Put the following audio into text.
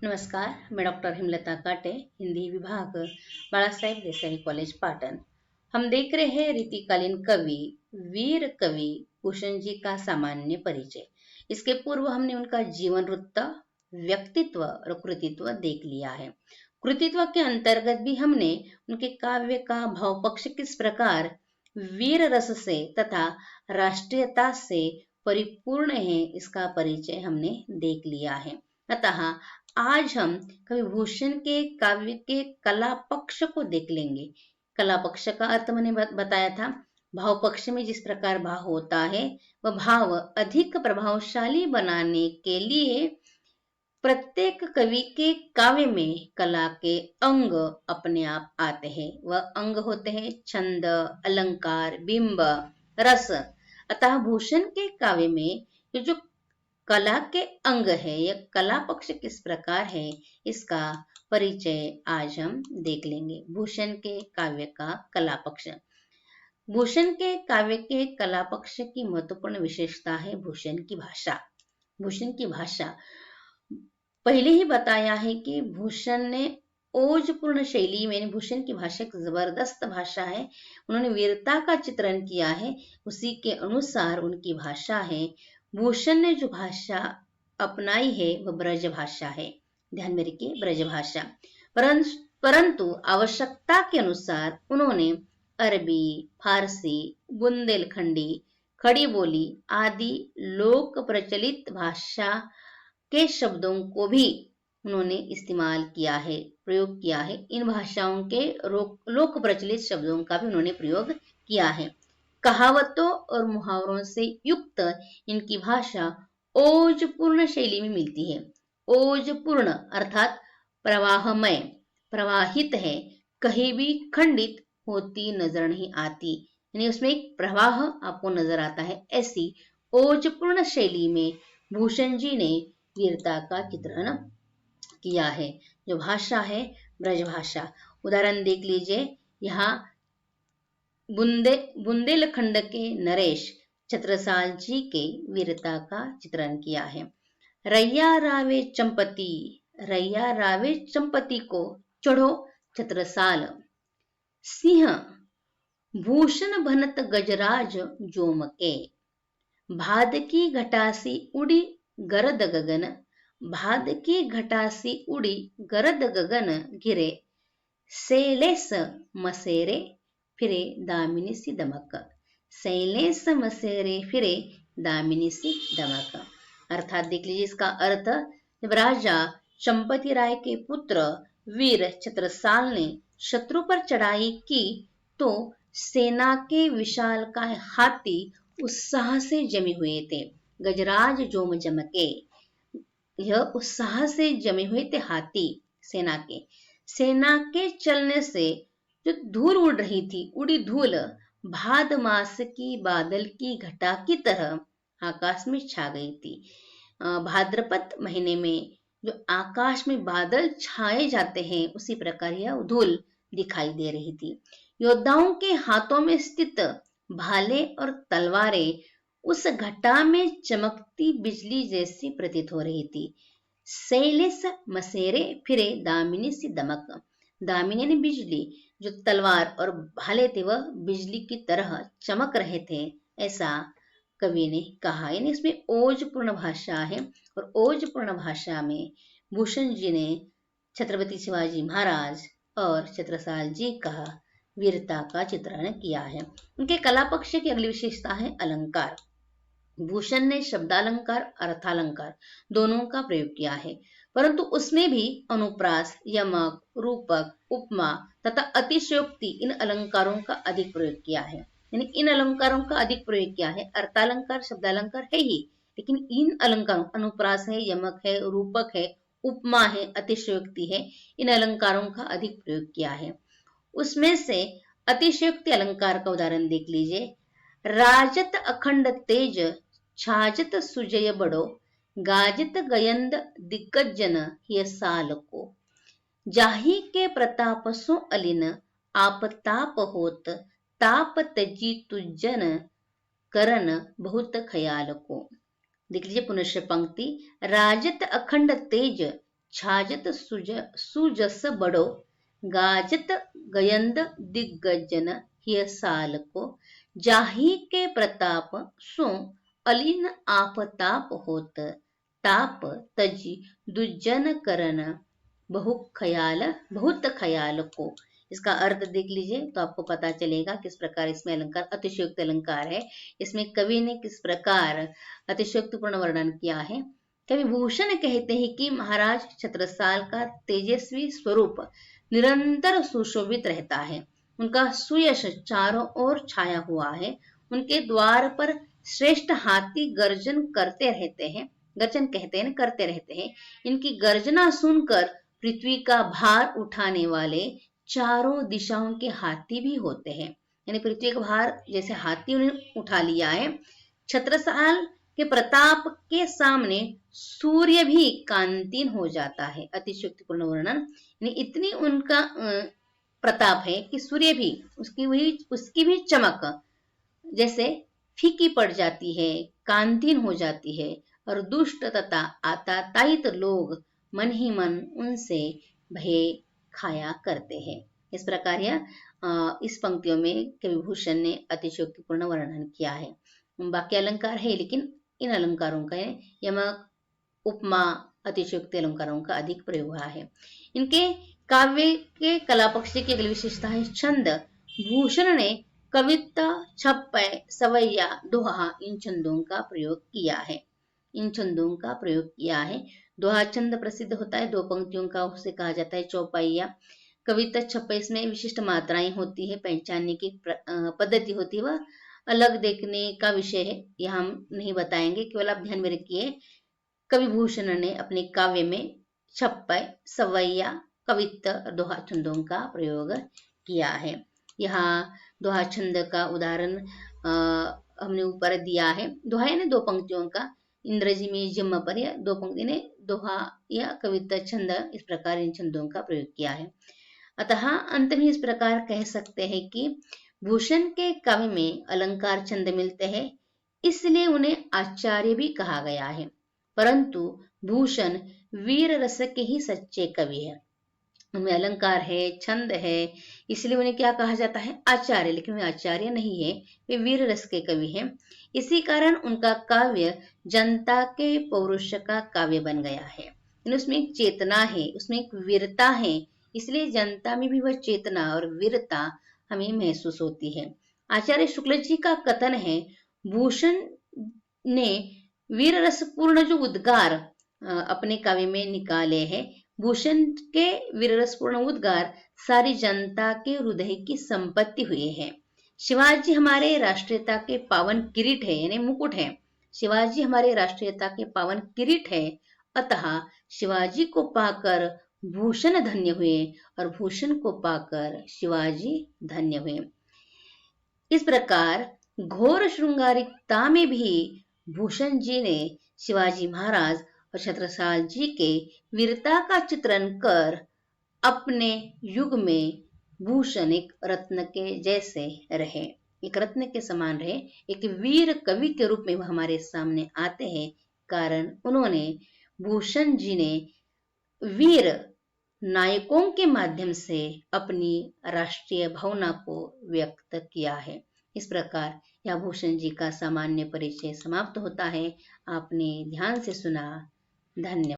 नमस्कार, मैं डॉक्टर हिमलता काटे, हिंदी विभाग, बाळासाहेब देसाई कॉलेज पाटन। हम देख रहे हैं रीतिकालीन कवि, वीर कवि भूषण जी का सामान्य परिचय। इसके पूर्व हमने उनका जीवन वृत्त, व्यक्तित्व और कृतित्व देख लिया है। कृतित्व के अंतर्गत भी हमने उनके काव्य का भाव पक्ष किस प्रकार वीर रस से तथा राष्ट्रीयता से परिपूर्ण है, इसका परिचय हमने देख लिया है। अतः आज हम कवि भूषण के काव्य के कला पक्ष को देख लेंगे। कला पक्ष का अर्थ मैंने बताया था। भाव पक्ष में जिस प्रकार भाव होता है, वह भाव अधिक प्रभावशाली बनाने के लिए प्रत्येक कवि के काव्य में कला के अंग अपने आप आते हैं। वह अंग होते हैं छंद, अलंकार, बिंब, रस। अतः भूषण के काव्य में ये जो कला के अंग है, यह कला पक्ष किस प्रकार है, इसका परिचय आज हम देख लेंगे। भूषण के काव्य का कला पक्ष। भूषण के काव्य के कला पक्ष की महत्वपूर्ण विशेषता है भूषण की भाषा। भूषण की भाषा पहले ही बताया है कि भूषण ने ओजपूर्ण शैली में, भूषण की भाषा एक जबरदस्त भाषा है। उन्होंने वीरता का चित्रण किया है, उसी के अनुसार उनकी भाषा है। भूषण ने जो भाषा अपनाई है वह ब्रज भाषा है। ध्यान में रखिए, ब्रज भाषा। परंतु आवश्यकता के अनुसार उन्होंने अरबी, फारसी, बुंदेलखंडी, खड़ी बोली आदि लोक प्रचलित भाषा के शब्दों को भी उन्होंने इस्तेमाल किया है, प्रयोग किया है। इन भाषाओं के लोक प्रचलित शब्दों का भी उन्होंने प्रयोग किया है। कहावतों और मुहावरों से युक्त इनकी भाषा ओजपूर्ण शैली में मिलती है। ओजपूर्ण अर्थात प्रवाहमय, प्रवाहित है, कहीं भी खंडित होती नजर नहीं आती, यानी उसमें एक प्रवाह आपको नजर आता है। ऐसी ओजपूर्ण शैली में भूषण जी ने वीरता का चित्रण किया है। जो भाषा है ब्रज भाषा। उदाहरण देख लीजिए, यहाँ बुंदेलखंड के नरेश छत्रसाल जी के वीरता का चित्रण किया है। रैया रावे चंपती, रैया रावे चंपती को चढ़ो छत्रसाल। सिंह भूषण भनत गजराज जोमके, भाद की घटासी उड़ी गरद गगन, भाद की घटासी उड़ी गरद गगन घिरे, सैलेस मसेरे फिरे दामिनी सी दमक। सैलेस मसेरे फिरे दामिनी सी दमक। अर्थात देख लीजिए इसका अर्थ, जब राजा चंपती राय के पुत्र वीर छत्रसाल ने शत्रु पर चढ़ाई की तो सेना के विशालकाय हाथी उत्साह से जमे हुए थे। गजराज जोम जमके, यह उत्साह से जमे हुए थे हाथी सेना के चलने से जो धूल उड़ रही थी, उड़ी धूल भाद मास की बादल की घटा की तरह आकाश में छा गई थी। भाद्रपद महीने में जो आकाश में बादल छाए जाते हैं, उसी प्रकार यह धूल दिखाई दे रही थी। योद्धाओं के हाथों में स्थित भाले और तलवारें उस घटा में चमकती बिजली जैसी प्रतीत हो रही थी। सैलेस मसेरे फिरे दामिनी सी दमक। दामिनी ने बिजली, जो तलवार और भाले थे वह बिजली की तरह चमक रहे थे, ऐसा कवि ने कहा। यानी इसमें ओजपूर्ण भाषा है, और ओजपूर्ण भाषा में भूषण जी ने छत्रपति शिवाजी महाराज और छत्रसाल जी का वीरता का चित्रण किया है। उनके कला पक्ष की अगली विशेषता है अलंकार। भूषण ने शब्दालंकार, अर्थालंकार दोनों का प्रयोग किया है, परंतु उसमें भी अनुप्रास, यमक, रूपक, उपमा तथा अतिशयोक्ति, इन अलंकारों का अधिक प्रयोग किया है। यानी इन अलंकारों का अधिक प्रयोग किया है। अर्थालंकार, शब्दालंकार है ही, लेकिन इन अलंकारों, अनुप्रास है, यमक है, रूपक है, उपमा है, अतिशयोक्ति है, इन अलंकारों का अधिक प्रयोग किया है। उसमें से अतिशयोक्ति अलंकार का उदाहरण देख लीजिए। राजत अखंड तेज, छाजत सुजय बड़ो, गाजत गयंद दिग्गज जन हिय साल को, जाही के प्रताप सो अलिन, आप ताप होत, ताप तजी तुजन, करन बहुत खयाल को। देख लीजिए पुनश्च पंक्ति। राजत अखंड तेज, छाजत सुजस बड़ो, गाजत गयंद दिग्गजन हिय साल को, जाही के प्रताप सो अलीन आपताप होत, ताप तजी दुज्जन करन बहुत ख्याल को। इसका अर्थ देख लीजिए तो आपको पता चलेगा किस प्रकार इसमें अलंकार अतिशयोक्त अलंकार है। इसमें कवि ने किस प्रकार अतिशयोक्तिपूर्ण वर्णन किया है। कवि भूषण कहते हैं कि महाराज छत्रसाल का तेजस्वी स्वरूप निरंतर सुशोभित रहता है। उनका सुयश चारों ओर छाया हुआ है। उनके द्वार पर श्रेष्ठ हाथी गर्जन करते रहते हैं, गर्जन कहते हैं करते रहते हैं। इनकी गर्जना सुनकर पृथ्वी का भार उठाने वाले चारों दिशाओं के हाथी भी होते हैं। यानी पृथ्वी का भार जैसे हाथी उन्हें उठा लिया है। छत्रसाल के प्रताप के सामने सूर्य भी कांतिन हो जाता है। अतिशयोक्तिपूर्ण वर्णन, यानी इतनी उनका प्रताप है कि सूर्य भी उसकी भी चमक जैसे फीकी पड़ जाती है, कांतिन हो जाती है, और दुष्ट तथा आतातायित लोग मन ही मन उनसे भय खाया करते हैं। इस प्रकार यह इस पंक्तियों में कवि भूषण ने अतिशयोक्तिपूर्ण वर्णन किया है। बाकी अलंकार है लेकिन इन अलंकारों का यमक, उपमा, अतिशयोक्ति अलंकारों का अधिक प्रयोग हुआ है। इनके काव्य के कला पक्ष की अगली विशेषता है छंद। भूषण ने कविता, छप्पय, सवैया, दोहा इन छंदों का प्रयोग किया है। इन छंदों का प्रयोग किया है। दोहा छंद प्रसिद्ध होता है, दो पंक्तियों का, उसे कहा जाता है चौपाइया। कविता, छप्पय इसमें विशिष्ट मात्राएं होती है, पहचानने की पद्धति होती है, वह अलग देखने का विषय है, यह हम नहीं बताएंगे, केवल आप ध्यान में रखिए। कवि भूषण ने अपने काव्य में छप्पय, सवैया, कविता और दोहा छंदों का प्रयोग किया है। यहाँ दोहा छंद का उदाहरण हमने ऊपर दिया है। दोहा यानी दो पंक्तियों का, इंद्रजी में जम पर या दो पंक्ति ने दोहा या कविता छंद, इस प्रकार इन छंदों का प्रयोग किया है। अतः अंत में इस प्रकार कह सकते हैं कि भूषण के काव्य में अलंकार छंद मिलते हैं, इसलिए उन्हें आचार्य भी कहा गया है। परंतु भूषण वीर रस के ही सच्चे कवि है। उनमें अलंकार है, छंद है, इसलिए उन्हें क्या कहा जाता है, आचार्य। लेकिन वे आचार्य नहीं है, वे वीर रस के कवि हैं। इसी कारण उनका काव्य जनता के पौरुष का काव्य बन गया है। उसमें एक चेतना है, उसमें एक वीरता है, इसलिए जनता में भी वह चेतना और वीरता हमें महसूस होती है। आचार्य शुक्ल जी का कथन है, भूषण ने वीर रस पूर्ण जो उद्गार अपने काव्य में निकाले हैं, भूषण के वीररसपूर्ण उद्गार सारी जनता के हृदय की संपत्ति हुए हैं। शिवाजी हमारे राष्ट्रीयता के पावन किरीट है, यानी मुकुट है। शिवाजी हमारे राष्ट्रीयता के पावन किरीट है। अतः शिवाजी को पाकर भूषण धन्य हुए और भूषण को पाकर शिवाजी धन्य हुए। इस प्रकार घोर श्रृंगारिकता में भी भूषण जी ने शिवाजी महाराज और छत्रसाल जी के वीरता का चित्रण कर अपने युग में भूषण एक रत्न के जैसे रहे, एक रत्न के समान रहे, एक वीर कवि के रूप में वह हमारे सामने आते हैं। कारण उन्होंने, भूषण जी ने वीर नायकों के माध्यम से अपनी राष्ट्रीय भावना को व्यक्त किया है। इस प्रकार यह भूषण जी का सामान्य परिचय समाप्त होता है। आपने ध्यान से सुना, धन्यवाद।